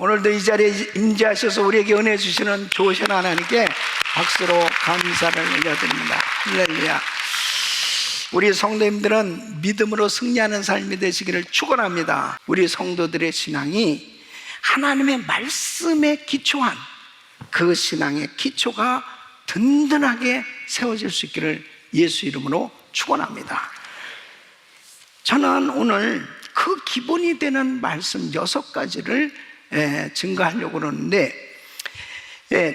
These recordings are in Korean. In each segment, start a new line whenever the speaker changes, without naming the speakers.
오늘도 이 자리에 임재하셔서 우리에게 은혜 주시는 좋으신 하나님께 박수로 감사를 올려드립니다. 할렐루야. 우리 성도님들은 믿음으로 승리하는 삶이 되시기를 축원합니다. 우리 성도들의 신앙이 하나님의 말씀에 기초한 그 신앙의 기초가 든든하게 세워질 수 있기를 예수 이름으로 축원합니다. 저는 오늘 그 기본이 되는 말씀 6가지를 증거하려고 그러는데,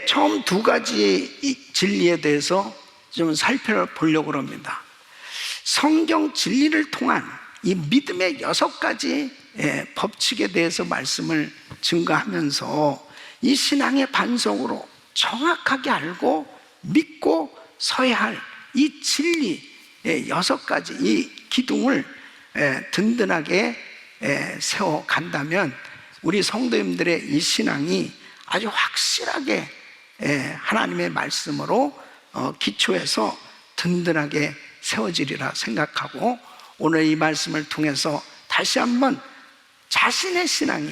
처음 2가지 진리에 대해서 좀 살펴보려고 합니다. 성경 진리를 통한 이 믿음의 6가지 법칙에 대해서 말씀을 증거하면서 이 신앙의 반성으로 정확하게 알고 믿고 서야 할 이 진리 6가지 이 기둥을 든든하게 세워간다면 우리 성도님들의 이 신앙이 아주 확실하게 하나님의 말씀으로 기초해서 든든하게 세워지리라 생각하고, 오늘 이 말씀을 통해서 다시 한번 자신의 신앙이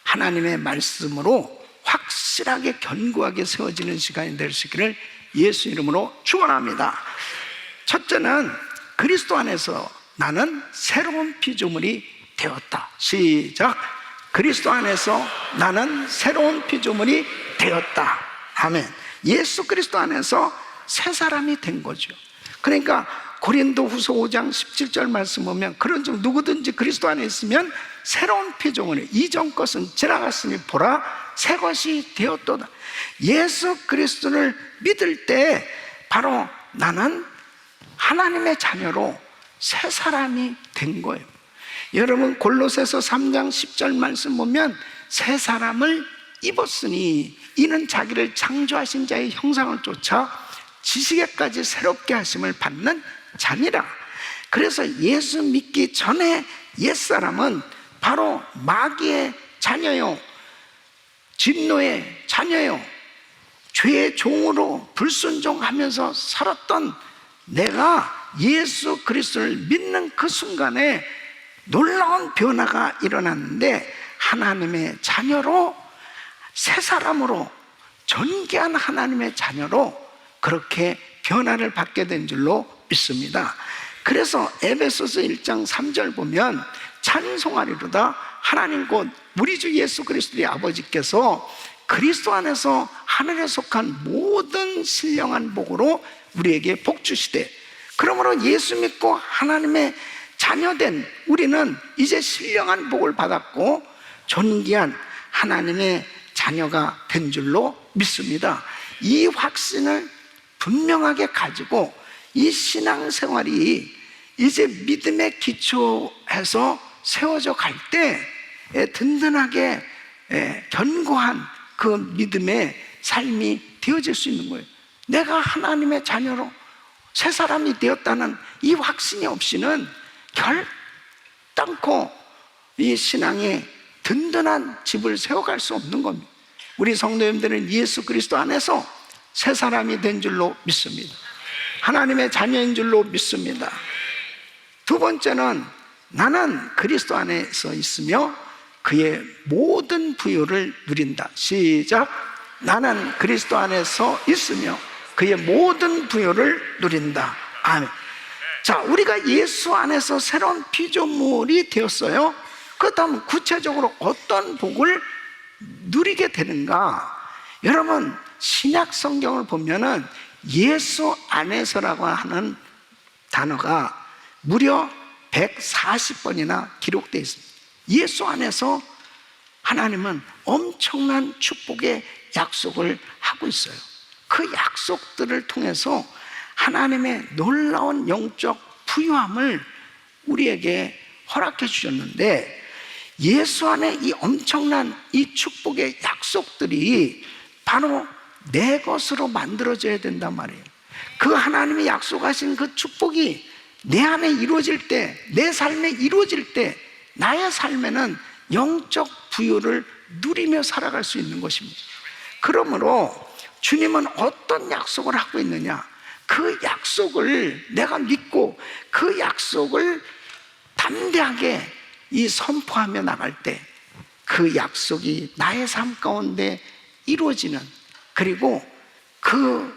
하나님의 말씀으로 확실하게 견고하게 세워지는 시간이 될 수 있기를 예수 이름으로 축원합니다. 첫째는 그리스도 안에서 나는 새로운 피조물이 되었다. 시작. 그리스도 안에서 나는 새로운 피조물이 되었다. 아멘. 예수 그리스도 안에서 새 사람이 된 거죠. 그러니까 고린도후서 5장 17절 말씀 보면, 그런즉 누구든지 그리스도 안에 있으면 새로운 피조물이, 이전 것은 지나갔으니 보라 새 것이 되었도다. 예수 그리스도를 믿을 때 바로 나는 하나님의 자녀로 새 사람이 된 거예요. 여러분 골로새서 3장 10절 말씀 보면, 새 사람을 입었으니 이는 자기를 창조하신 자의 형상을 쫓아 지식에까지 새롭게 하심을 받는 자니라. 그래서 예수 믿기 전에 옛사람은 바로 마귀의 자녀요, 진노의 자녀요, 죄의 종으로 불순종하면서 살았던 내가 예수 그리스도를 믿는 그 순간에 놀라운 변화가 일어났는데, 하나님의 자녀로, 새 사람으로, 존귀한 하나님의 자녀로 그렇게 변화를 받게 된 줄로 믿습니다. 그래서 에베소서 1장 3절 보면, 찬송하리로다 하나님 곧 우리 주 예수 그리스도의 아버지께서 그리스도 안에서 하늘에 속한 모든 신령한 복으로 우리에게 복 주시되, 그러므로 예수 믿고 하나님의 자녀된 우리는 이제 신령한 복을 받았고 존귀한 하나님의 자녀가 된 줄로 믿습니다. 이 확신을 분명하게 가지고 이 신앙생활이 이제 믿음에 기초해서 세워져 갈 때 든든하게 견고한 그 믿음의 삶이 되어질 수 있는 거예요. 내가 하나님의 자녀로 새 사람이 되었다는 이 확신이 없이는 결단코 이 신앙에 든든한 집을 세워갈 수 없는 겁니다. 우리 성도님들은 예수 그리스도 안에서 새 사람이 된 줄로 믿습니다. 하나님의 자녀인 줄로 믿습니다. 두 번째는 나는 그리스도 안에서 있으며 그의 모든 부요를 누린다. 시작. 나는 그리스도 안에서 있으며 그의 모든 부요를 누린다. 아멘. 자, 우리가 예수 안에서 새로운 피조물이 되었어요. 그렇다면 구체적으로 어떤 복을 누리게 되는가? 여러분, 신약 성경을 보면은 예수 안에서라고 하는 단어가 무려 140번이나 기록되어 있습니다. 예수 안에서 하나님은 엄청난 축복의 약속을 하고 있어요. 그 약속들을 통해서 하나님의 놀라운 영적 부유함을 우리에게 허락해 주셨는데, 예수 안에 이 엄청난 이 축복의 약속들이 바로 내 것으로 만들어져야 된단 말이에요. 그 하나님이 약속하신 그 축복이 내 안에 이루어질 때, 내 삶에 이루어질 때 나의 삶에는 영적 부유를 누리며 살아갈 수 있는 것입니다. 그러므로 주님은 어떤 약속을 하고 있느냐, 그 약속을 내가 믿고 그 약속을 담대하게 이 선포하며 나갈 때 그 약속이 나의 삶 가운데 이루어지는, 그리고 그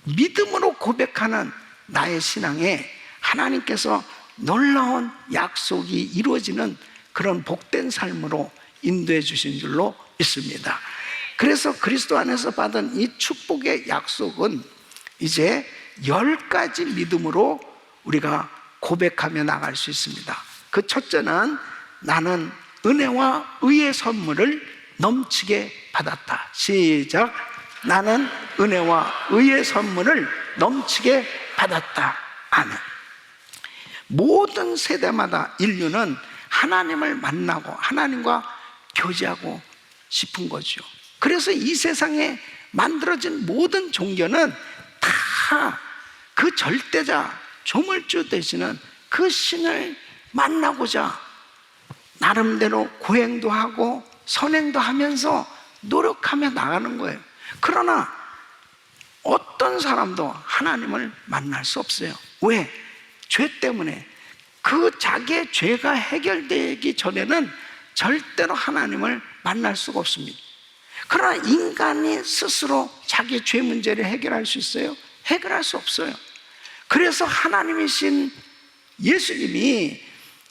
믿음으로 고백하는 나의 신앙에 하나님께서 놀라운 약속이 이루어지는 그런 복된 삶으로 인도해 주신 줄로 믿습니다. 그래서 그리스도 안에서 받은 이 축복의 약속은 이제 10가지 믿음으로 우리가 고백하며 나갈 수 있습니다. 그 첫째는 나는 은혜와 의의 선물을 넘치게 받았다. 시작. 나는 은혜와 의의 선물을 넘치게 받았다. 아멘. 모든 세대마다 인류는 하나님을 만나고 하나님과 교제하고 싶은 거죠. 그래서 이 세상에 만들어진 모든 종교는 다 그 절대자 조물주 되시는 그 신을 만나고자 나름대로 고행도 하고 선행도 하면서 노력하며 나가는 거예요. 그러나 어떤 사람도 하나님을 만날 수 없어요. 왜? 죄 때문에. 그 자기의 죄가 해결되기 전에는 절대로 하나님을 만날 수가 없습니다. 그러나 인간이 스스로 자기의 죄 문제를 해결할 수 있어요? 해결할 수 없어요. 그래서 하나님이신 예수님이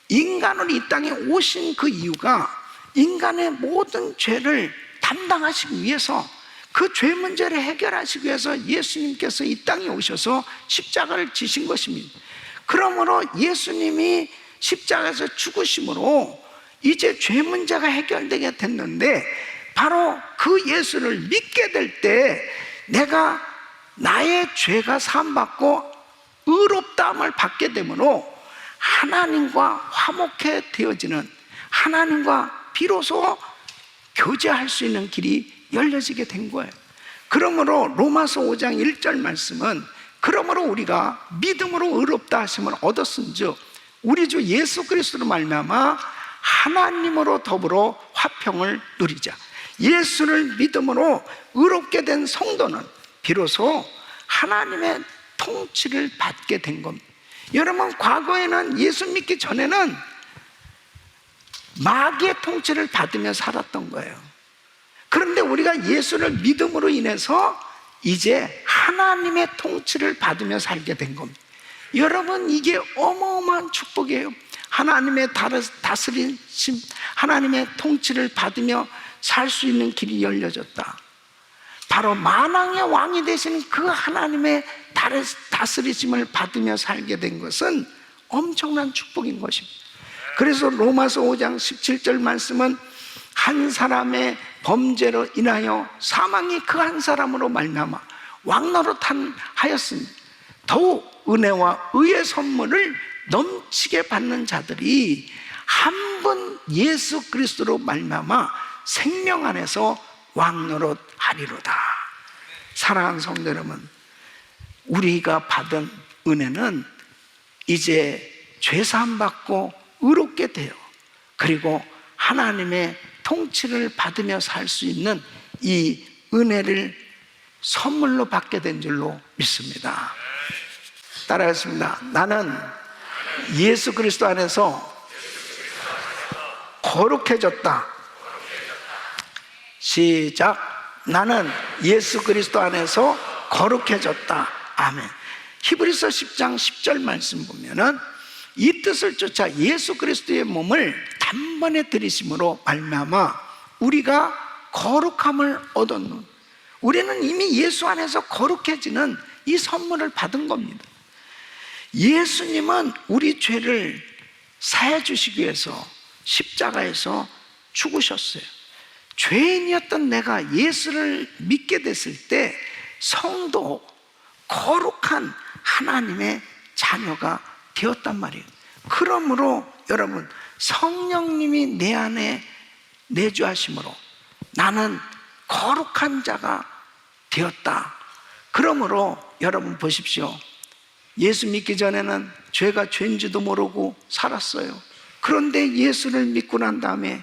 인간으로 이 땅에 오신 그 이유가 인간의 모든 죄를 담당하시기 위해서, 그 죄 문제를 해결하시기 위해서 예수님께서 이 땅에 오셔서 십자가를 지신 것입니다. 그러므로 예수님이 십자가에서 죽으심으로 이제 죄 문제가 해결되게 됐는데, 바로 그 예수를 믿게 될 때 내가 나의 죄가 사함받고 의롭다함을 받게 되므로 하나님과 화목해 되어지는, 하나님과 비로소 교제할 수 있는 길이 열려지게 된 거예요. 그러므로 로마서 5장 1절 말씀은, 그러므로 우리가 믿음으로 의롭다 하심을 얻었은즉 우리 주 예수 그리스도로 말미암아 하나님으로 더불어 화평을 누리자. 예수를 믿음으로 의롭게 된 성도는 비로소 하나님의 통치를 받게 된 겁니다. 여러분, 과거에는 예수 믿기 전에는 마귀의 통치를 받으며 살았던 거예요. 그런데 우리가 예수를 믿음으로 인해서 이제 하나님의 통치를 받으며 살게 된 겁니다. 여러분, 이게 어마어마한 축복이에요. 하나님의 다스리심, 하나님의 통치를 받으며 살 수 있는 길이 열려졌다. 바로 만왕의 왕이 되시는 그 하나님의 다스리심을 받으며 살게 된 것은 엄청난 축복인 것입니다. 그래서 로마서 5장 17절 말씀은, 한 사람의 범죄로 인하여 사망이 그 한 사람으로 말미암아 왕노릇하였으니 더욱 은혜와 의의 선물을 넘치게 받는 자들이 한 분 예수 그리스도로 말미암아 생명 안에서 왕노릇하리로다. 사랑하는 성도 여러분, 우리가 받은 은혜는 이제 죄사함 받고 의롭게 돼요. 그리고 하나님의 통치를 받으며 살 수 있는 이 은혜를 선물로 받게 된 줄로 믿습니다. 따라하겠습니다. 나는 예수 그리스도 안에서 거룩해졌다. 시작. 나는 예수 그리스도 안에서 거룩해졌다. 아멘. 히브리서 10장 10절 말씀 보면은, 이 뜻을 쫓아 예수 그리스도의 몸을 단번에 들이심으로 말미암아 우리가 거룩함을 얻었노. 우리는 이미 예수 안에서 거룩해지는 이 선물을 받은 겁니다. 예수님은 우리 죄를 사해 주시기 위해서 십자가에서 죽으셨어요. 죄인이었던 내가 예수를 믿게 됐을 때 성도, 거룩한 하나님의 자녀가 되었단 말이에요. 그러므로 여러분, 성령님이 내 안에 내주하심으로 나는 거룩한 자가 되었다. 그러므로 여러분 보십시오. 예수 믿기 전에는 죄가 죄인지도 모르고 살았어요. 그런데 예수를 믿고 난 다음에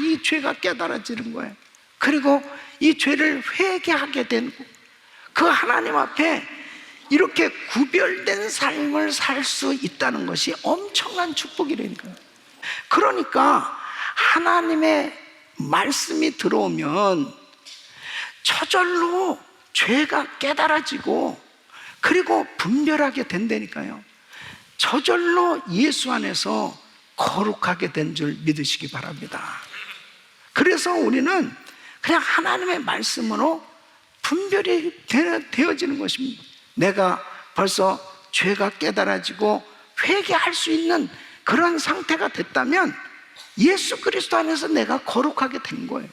이 죄가 깨달아지는 거예요. 그리고 이 죄를 회개하게 된 그 하나님 앞에 이렇게 구별된 삶을 살 수 있다는 것이 엄청난 축복이라니까요. 그러니까 하나님의 말씀이 들어오면 저절로 죄가 깨달아지고 그리고 분별하게 된다니까요. 저절로 예수 안에서 거룩하게 된 줄 믿으시기 바랍니다. 그래서 우리는 그냥 하나님의 말씀으로 분별이 되어지는 것입니다. 내가 벌써 죄가 깨달아지고 회개할 수 있는 그런 상태가 됐다면 예수 그리스도 안에서 내가 거룩하게 된 거예요.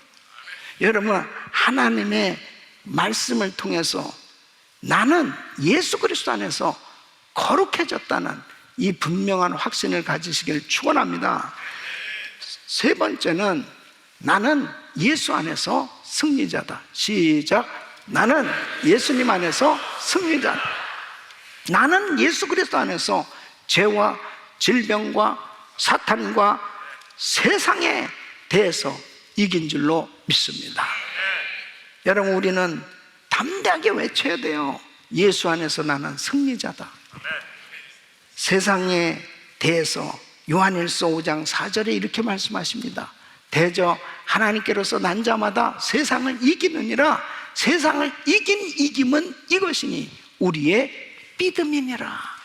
여러분, 하나님의 말씀을 통해서 나는 예수 그리스도 안에서 거룩해졌다는 이 분명한 확신을 가지시길 축원합니다. 세 번째는 나는 예수 안에서 승리자다. 시작. 나는 예수님 안에서 승리자다. 나는 예수 그리스도 안에서 죄와 질병과 사탄과 세상에 대해서 이긴 줄로 믿습니다. 여러분, 우리는 담대하게 외쳐야 돼요. 예수 안에서 나는 승리자다. 세상에 대해서 요한일서 5장 4절에 이렇게 말씀하십니다. 대저 하나님께로서 난 자마다 세상을 이기느니라. 세상을 이긴 이김은 이것이니 우리의 믿음이니라.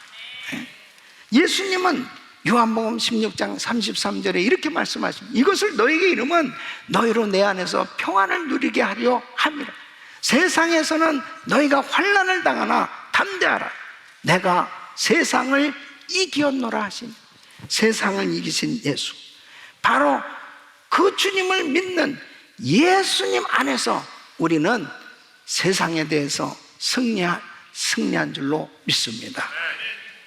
예수님은 요한복음 16장 33절에 이렇게 말씀하십니다. 이것을 너에게 이르면 너희로 내 안에서 평안을 누리게 하려 함이라. 세상에서는 너희가 환난을 당하나 담대하라. 내가 세상을 이기었노라 하시니, 세상을 이기신 예수, 바로 그 주님을 믿는 예수님 안에서 우리는 세상에 대해서 승리한 줄로 믿습니다.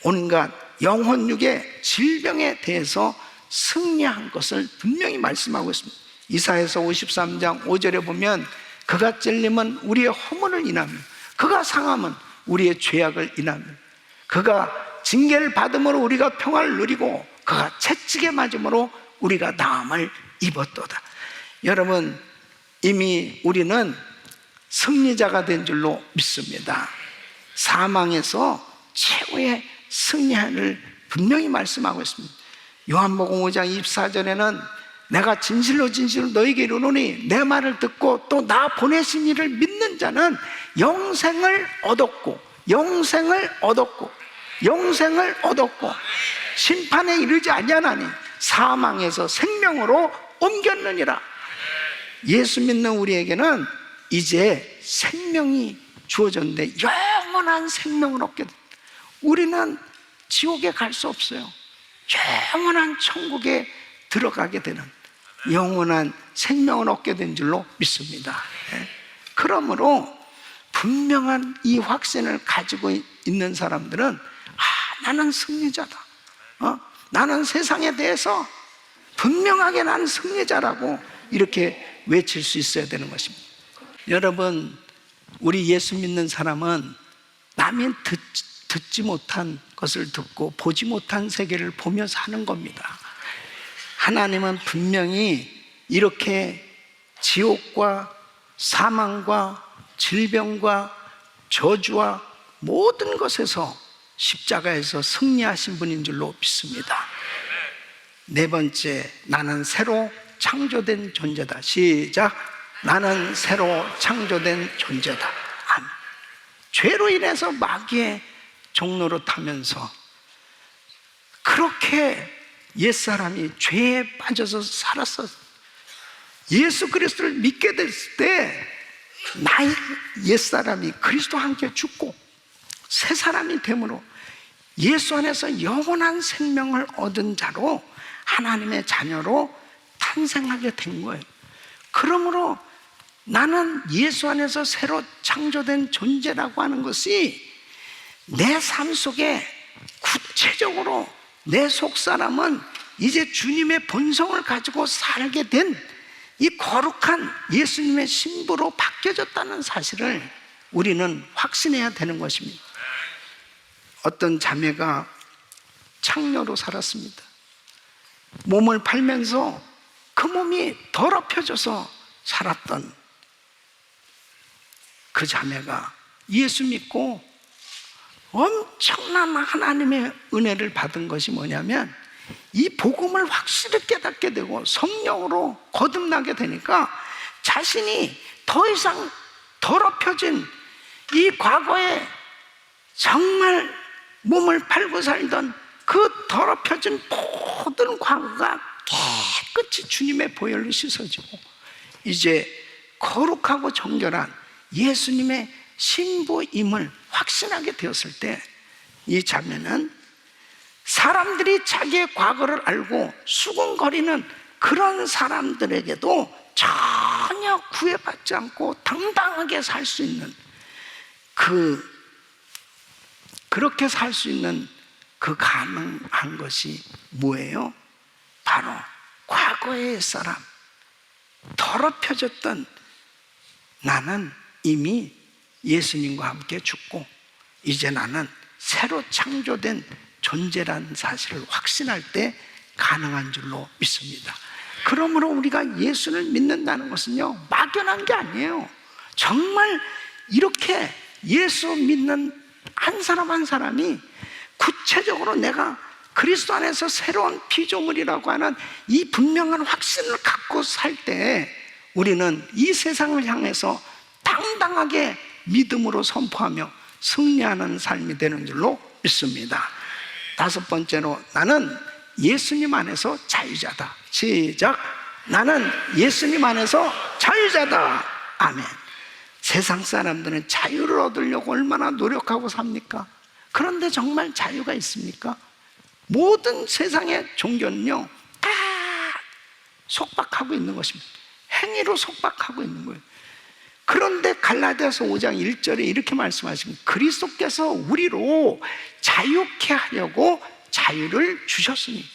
온갖 영혼육의 질병에 대해서 승리한 것을 분명히 말씀하고 있습니다. 이사야서 53장 5절에 보면 그가 찔림은 우리의 허물을 인하며 그가 상함은 우리의 죄악을 인하며 그가 징계를 받음으로 우리가 평화를 누리고 그가 채찍에 맞음으로 우리가 나음을 입었도다. 여러분, 이미 우리는 승리자가 된 줄로 믿습니다. 사망에서 최후의 승리를 분명히 말씀하고 있습니다. 요한복음 5장 24절에는 내가 진실로 너에게 이르노니 내 말을 듣고 또 나 보내신 이를 믿는 자는 영생을 얻었고 심판에 이르지 아니하나니 사망에서 생명으로 옮겼느니라. 예수 믿는 우리에게는 이제 생명이 주어졌는데 영원한 생명을 얻게 됩니다. 우리는 지옥에 갈 수 없어요. 영원한 천국에 들어가게 되는 영원한 생명을 얻게 된 줄로 믿습니다. 그러므로 분명한 이 확신을 가지고 있는 사람들은 나는 승리자다. 나는 세상에 대해서 분명하게 나는 승리자라고 이렇게 외칠 수 있어야 되는 것입니다. 여러분, 우리 예수 믿는 사람은 남이 듣지 못한 것을 듣고 보지 못한 세계를 보며 사는 겁니다. 하나님은 분명히 이렇게 지옥과 사망과 질병과 저주와 모든 것에서 십자가에서 승리하신 분인 줄로 믿습니다. 네 번째, 나는 새로 창조된 존재다. 시작. 나는 새로 창조된 존재다. 아멘. 죄로 인해서 마귀의 종로로 타면서 그렇게 옛사람이 죄에 빠져서 살았어. 예수 그리스도를 믿게 됐을 때 나의 옛사람이 그리스도와 함께 죽고 새 사람이 됨으로 예수 안에서 영원한 생명을 얻은 자로 하나님의 자녀로 탄생하게 된 거예요. 그러므로 나는 예수 안에서 새로 창조된 존재라고 하는 것이 내 삶 속에 구체적으로 내 속사람은 이제 주님의 본성을 가지고 살게 된 이 거룩한 예수님의 신부로 바뀌어졌다는 사실을 우리는 확신해야 되는 것입니다. 어떤 자매가 창녀로 살았습니다. 몸을 팔면서 그 몸이 더럽혀져서 살았던 그 자매가 예수 믿고 엄청난 하나님의 은혜를 받은 것이 뭐냐면 이 복음을 확실히 깨닫게 되고 성령으로 거듭나게 되니까 자신이 더 이상 더럽혀진 이 과거에 정말 몸을 팔고 살던 그 더럽혀진 모든 과거가 깨끗이 주님의 보혈로 씻어지고 이제 거룩하고 정결한 예수님의 신부임을 확신하게 되었을 때 이 자매는 사람들이 자기의 과거를 알고 수군거리는 그런 사람들에게도 전혀 구애받지 않고 당당하게 살 수 있는 그렇게 살 수 있는 그 가능한 것이 뭐예요? 바로 과거의 사람, 더럽혀졌던 나는 이미 예수님과 함께 죽고 이제 나는 새로 창조된 존재라는 사실을 확신할 때 가능한 줄로 믿습니다. 그러므로 우리가 예수를 믿는다는 것은요, 막연한 게 아니에요. 정말 이렇게 예수 믿는 한 사람 한 사람이 구체적으로 내가 그리스도 안에서 새로운 피조물이라고 하는 이 분명한 확신을 갖고 살 때 우리는 이 세상을 향해서 당당하게 믿음으로 선포하며 승리하는 삶이 되는 줄로 믿습니다. 다섯 번째로, 나는 예수님 안에서 자유자다. 시작. 나는 예수님 안에서 자유자다. 아멘. 세상 사람들은 자유를 얻으려고 얼마나 노력하고 삽니까? 그런데 정말 자유가 있습니까? 모든 세상의 종교는요, 다 속박하고 있는 것입니다. 행위로 속박하고 있는 거예요. 그런데 갈라디아서 5장 1절에 이렇게 말씀하십니다. 그리스도께서 우리로 자유케 하려고 자유를 주셨으니,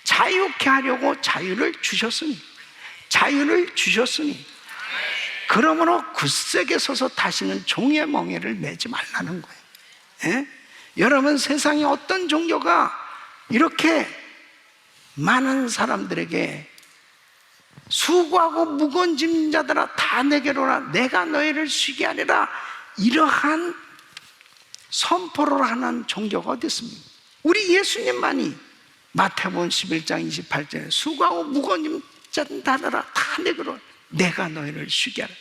자유케 하려고 자유를 주셨으니, 자유를 주셨으니, 그러므로 굳세게 서서 다시는 종의 멍에를 매지 말라는 거예요. 예? 여러분, 세상에 어떤 종교가 이렇게 많은 사람들에게 수고하고 무거운 짐진 자들아 다 내게로 오라, 내가 너희를 쉬게 하리라, 이러한 선포를 하는 종교가 어디 있습니까? 우리 예수님만이 마태복음 11장 28절에 수고하고 무거운 짐진 자들아 다 내게로 오라, 내가 너희를 쉬게 하라.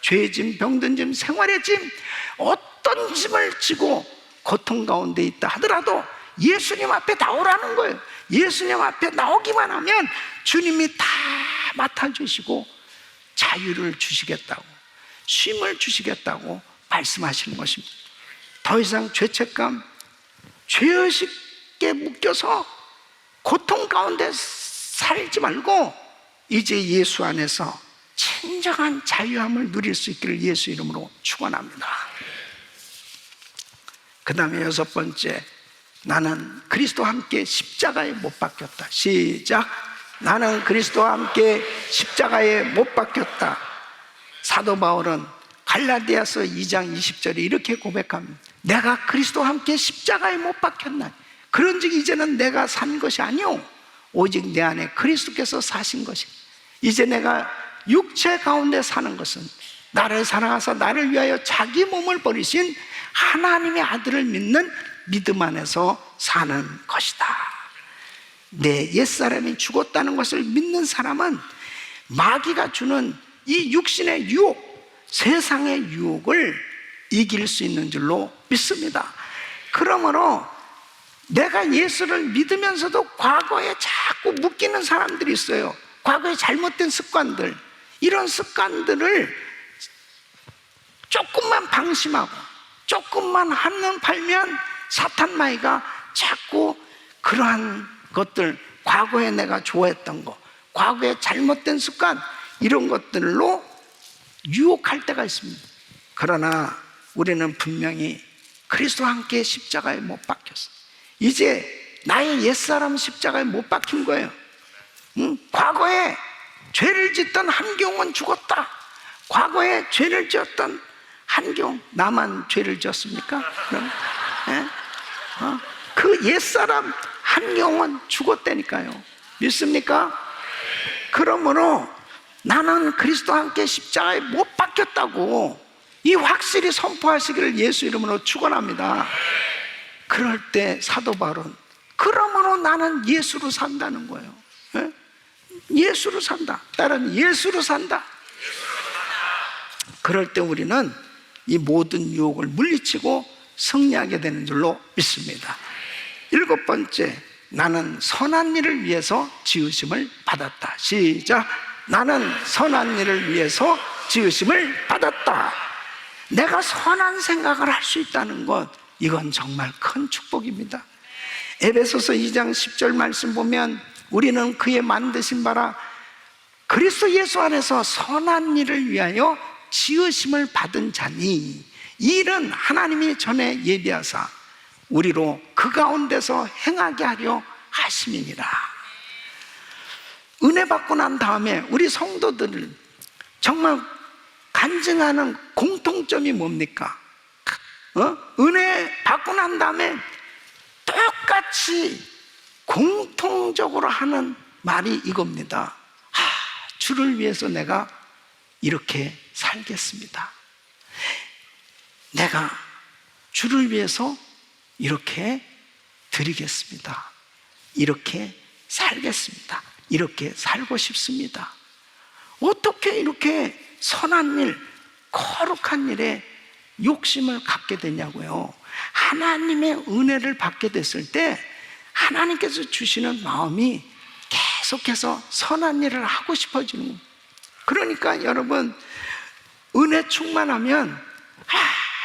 죄짐, 병든 짐, 생활의 짐, 어떤 짐을 지고 고통 가운데 있다 하더라도 예수님 앞에 나오라는 거예요. 예수님 앞에 나오기만 하면 주님이 다 맡아주시고 자유를 주시겠다고, 쉼을 주시겠다고 말씀하시는 것입니다. 더 이상 죄책감, 죄의식에 묶여서 고통 가운데 살지 말고 이제 예수 안에서 진정한 자유함을 누릴 수 있기를 예수 이름으로 축원합니다. 그 다음에 여섯 번째, 나는 그리스도와 함께 십자가에 못 박혔다. 시작. 나는 그리스도와 함께 십자가에 못 박혔다. 사도 바울은 갈라디아서 2장 20절에 이렇게 고백합니다. 내가 그리스도와 함께 십자가에 못 박혔나. 그런즉 이제는 내가 산 것이 아니오 오직 내 안에 그리스도께서 사신 것이. 이제 내가 육체 가운데 사는 것은 나를 사랑하사 나를 위하여 자기 몸을 버리신 하나님의 아들을 믿는 믿음 안에서 사는 것이다. 내 옛사람이 죽었다는 것을 믿는 사람은 마귀가 주는 이 육신의 유혹, 세상의 유혹을 이길 수 있는 줄로 믿습니다. 그러므로 내가 예수를 믿으면서도 과거에 자꾸 묶이는 사람들이 있어요. 과거의 잘못된 습관들, 이런 습관들을 조금만 방심하고 조금만 한눈 팔면 사탄 마귀가 자꾸 그러한 것들, 과거에 내가 좋아했던 거, 과거의 잘못된 습관, 이런 것들로 유혹할 때가 있습니다. 그러나 우리는 분명히 그리스도와 함께 십자가에 못 박혔어. 이제 나의 옛사람 십자가에 못 박힌 거예요. 과거에 죄를 짓던 한경은 죽었다. 과거에 죄를 지었던 한경, 나만 죄를 지었습니까? 그럼? 예? 그 옛사람 한경은 죽었다니까요. 믿습니까? 그러므로 나는 그리스도와 함께 십자가에 못 박혔다고 이 확실히 선포하시기를 예수 이름으로 축원합니다. 그럴 때 사도 바울은 그러므로 나는 예수로 산다는 거예요. 예? 예수로 산다. 나는 예수로 산다. 그럴 때 우리는 이 모든 유혹을 물리치고 승리하게 되는 줄로 믿습니다. 7번째, 나는 선한 일을 위해서 지으심을 받았다. 시작. 나는 선한 일을 위해서 지으심을 받았다. 내가 선한 생각을 할 수 있다는 것, 이건 정말 큰 축복입니다. 에베소서 2장 10절 말씀 보면 우리는 그의 만드신 바라 그리스도 예수 안에서 선한 일을 위하여 지으심을 받은 자니, 이 일은 하나님이 전에 예비하사 우리로 그 가운데서 행하게 하려 하심이니라. 은혜 받고 난 다음에 우리 성도들을 정말 간증하는 공통점이 뭡니까? 은혜 받고 난 다음에 똑같이 공통적으로 하는 말이 이겁니다. 주를 위해서 내가 이렇게 살겠습니다. 내가 주를 위해서 이렇게 드리겠습니다. 이렇게 살겠습니다. 이렇게 살고 싶습니다. 어떻게 이렇게 선한 일, 거룩한 일에 욕심을 갖게 되냐고요. 하나님의 은혜를 받게 됐을 때 하나님께서 주시는 마음이 계속해서 선한 일을 하고 싶어지는 거예요. 그러니까 여러분, 은혜 충만하면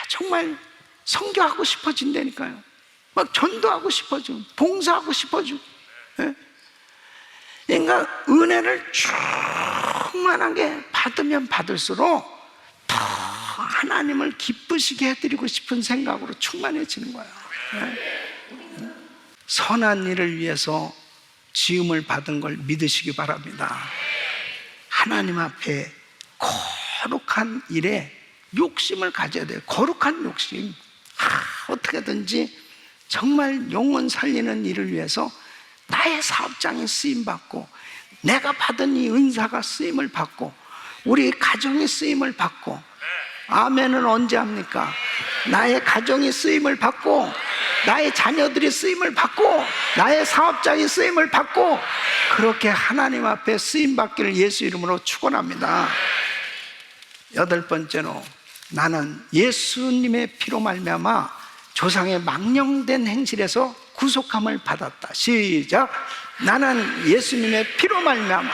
정말 선교하고 싶어진다니까요. 막 전도하고 싶어지고 봉사하고 싶어지고. 그러니까 은혜를 충만하게 받으면 받을수록 더 하나님을 기쁘시게 해드리고 싶은 생각으로 충만해지는 거예요. 선한 일을 위해서 지음을 받은 걸 믿으시기 바랍니다. 하나님 앞에 거룩한 일에 욕심을 가져야 돼요. 거룩한 욕심. 어떻게든지 정말 영혼 살리는 일을 위해서 나의 사업장이 쓰임받고, 내가 받은 이 은사가 쓰임을 받고, 우리 가정이 쓰임을 받고. 아멘은 언제 합니까? 나의 가정이 쓰임을 받고, 나의 자녀들이 쓰임을 받고, 나의 사업장이 쓰임을 받고, 그렇게 하나님 앞에 쓰임받기를 예수 이름으로 축원합니다. 8번째로, 나는 예수님의 피로 말미암아 조상의 망령된 행실에서 구속함을 받았다. 시작. 나는 예수님의 피로 말미암아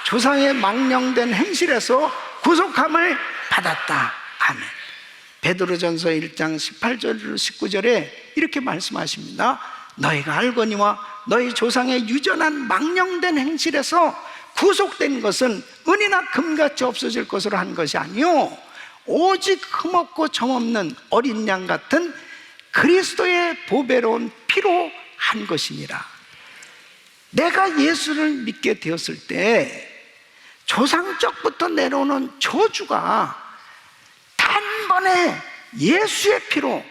조상의 망령된 행실에서 구속함을 받았다. 아멘. 베드로전서 1장 18절 19절에 이렇게 말씀하십니다. 너희가 알거니와 너희 조상의 유전한 망령된 행실에서 구속된 것은 은이나 금같이 없어질 것으로 한 것이 아니요 오직 흠없고 점없는 어린 양 같은 그리스도의 보배로운 피로 한 것이니라. 내가 예수를 믿게 되었을 때 조상적부터 내려오는 저주가 단번에 예수의 피로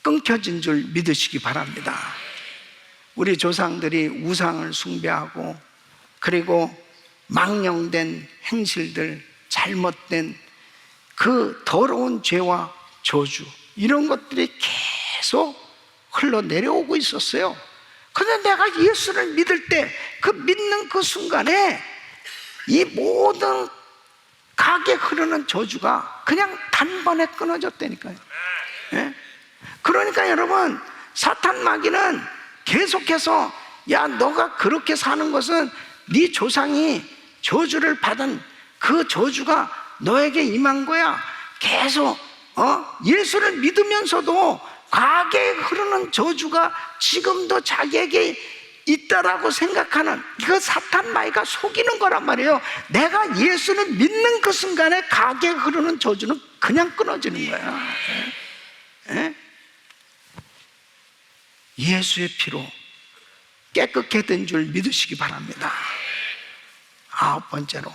끊겨진 줄 믿으시기 바랍니다. 우리 조상들이 우상을 숭배하고, 그리고 망령된 행실들, 잘못된 그 더러운 죄와 저주, 이런 것들이 계속 흘러내려오고 있었어요. 그런데 내가 예수를 믿을 때, 그 믿는 그 순간에 이 모든 가게 흐르는 저주가 그냥 단번에 끊어졌다니까요. 예? 그러니까 여러분, 사탄 마귀는 계속해서 야, 너가 그렇게 사는 것은 네 조상이 저주를 받은 그 저주가 너에게 임한 거야. 계속 예수를 믿으면서도 과거에 흐르는 저주가 지금도 자기에게 있다라고 생각하는, 이거 사탄 마귀가 속이는 거란 말이에요. 내가 예수를 믿는 그 순간에 과거에 흐르는 저주는 그냥 끊어지는 거야. 예? 예수의 피로 깨끗게 된 줄 믿으시기 바랍니다. 9번째로,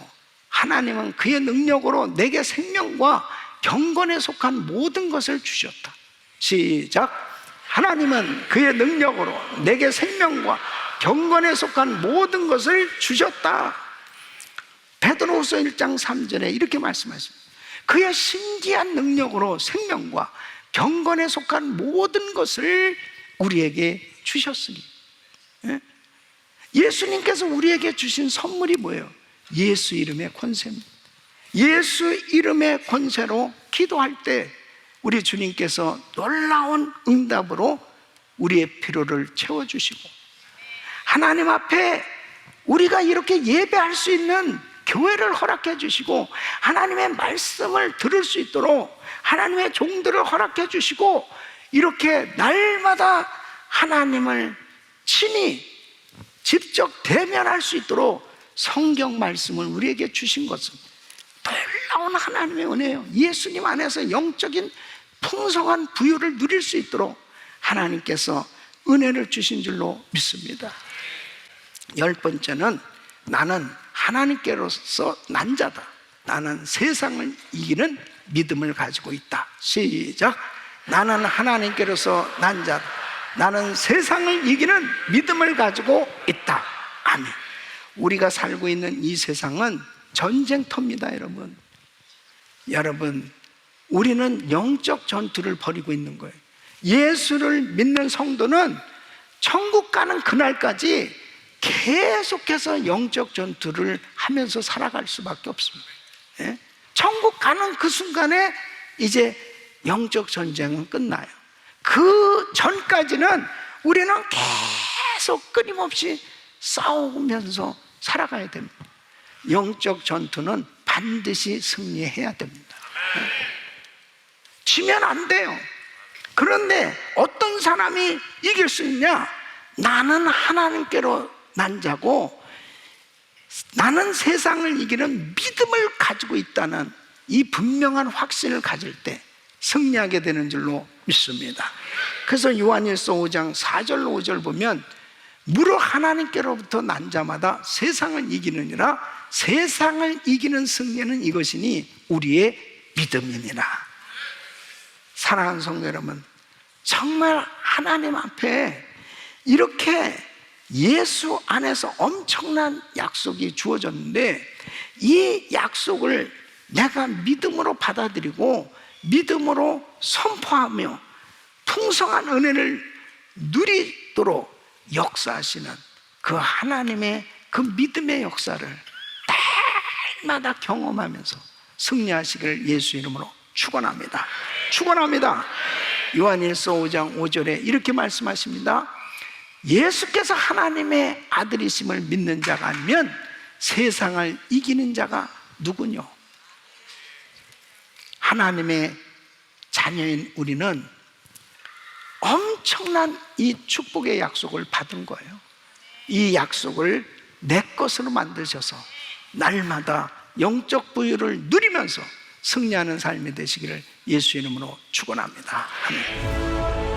하나님은 그의 능력으로 내게 생명과 경건에 속한 모든 것을 주셨다. 시작. 하나님은 그의 능력으로 내게 생명과 경건에 속한 모든 것을 주셨다. 베드로후서 1장 3절에 이렇게 말씀하십니다. 그의 신기한 능력으로 생명과 경건에 속한 모든 것을 우리에게 주셨으니 예? 예수님께서 우리에게 주신 선물이 뭐예요? 예수 이름의 권세입니다. 예수 이름의 권세로 기도할 때 우리 주님께서 놀라운 응답으로 우리의 필요를 채워주시고, 하나님 앞에 우리가 이렇게 예배할 수 있는 교회를 허락해 주시고, 하나님의 말씀을 들을 수 있도록 하나님의 종들을 허락해 주시고, 이렇게 날마다 하나님을 친히 직접 대면할 수 있도록 성경 말씀을 우리에게 주신 것은 놀라운 하나님의 은혜예요. 예수님 안에서 영적인 풍성한 부유를 누릴 수 있도록 하나님께서 은혜를 주신 줄로 믿습니다. 10번째는 나는 하나님께로서 난 자다. 나는 세상을 이기는 믿음을 가지고 있다. 시작. 나는 하나님께로서 난 자다. 나는 세상을 이기는 믿음을 가지고 있다. 아멘. 우리가 살고 있는 이 세상은 전쟁터입니다, 여러분. 여러분, 우리는 영적 전투를 벌이고 있는 거예요. 예수를 믿는 성도는 천국 가는 그날까지 계속해서 영적 전투를 하면서 살아갈 수밖에 없습니다. 예? 천국 가는 그 순간에 이제 영적 전쟁은 끝나요. 그 전까지는 우리는 계속 끊임없이 싸우면서 살아가야 됩니다. 영적 전투는 반드시 승리해야 됩니다. 지면 안 돼요. 그런데 어떤 사람이 이길 수 있냐? 나는 하나님께로 난 자고 나는 세상을 이기는 믿음을 가지고 있다는 이 분명한 확신을 가질 때 승리하게 되는 줄로 믿습니다. 그래서 요한일서 5장 4절로 5절 보면 무릇 하나님께로부터 난 자마다 세상을 이기느니라. 세상을 이기는 승리는 이것이니 우리의 믿음이니라. 사랑하는 성도 여러분, 정말 하나님 앞에 이렇게 예수 안에서 엄청난 약속이 주어졌는데, 이 약속을 내가 믿음으로 받아들이고 믿음으로 선포하며 풍성한 은혜를 누리도록 역사하시는 그 하나님의 그 믿음의 역사를 날마다 경험하면서 승리하시기를 예수 이름으로 축원합니다. 축원합니다. 요한일서 5장 5절에 이렇게 말씀하십니다. 예수께서 하나님의 아들이심을 믿는 자가 아니면 세상을 이기는 자가 누구뇨? 하나님의 자녀인 우리는 엄청난 이 축복의 약속을 받은 거예요. 이 약속을 내 것으로 만드셔서 날마다 영적 부유를 누리면서 승리하는 삶이 되시기를 예수 이름으로 축원합니다. 아멘.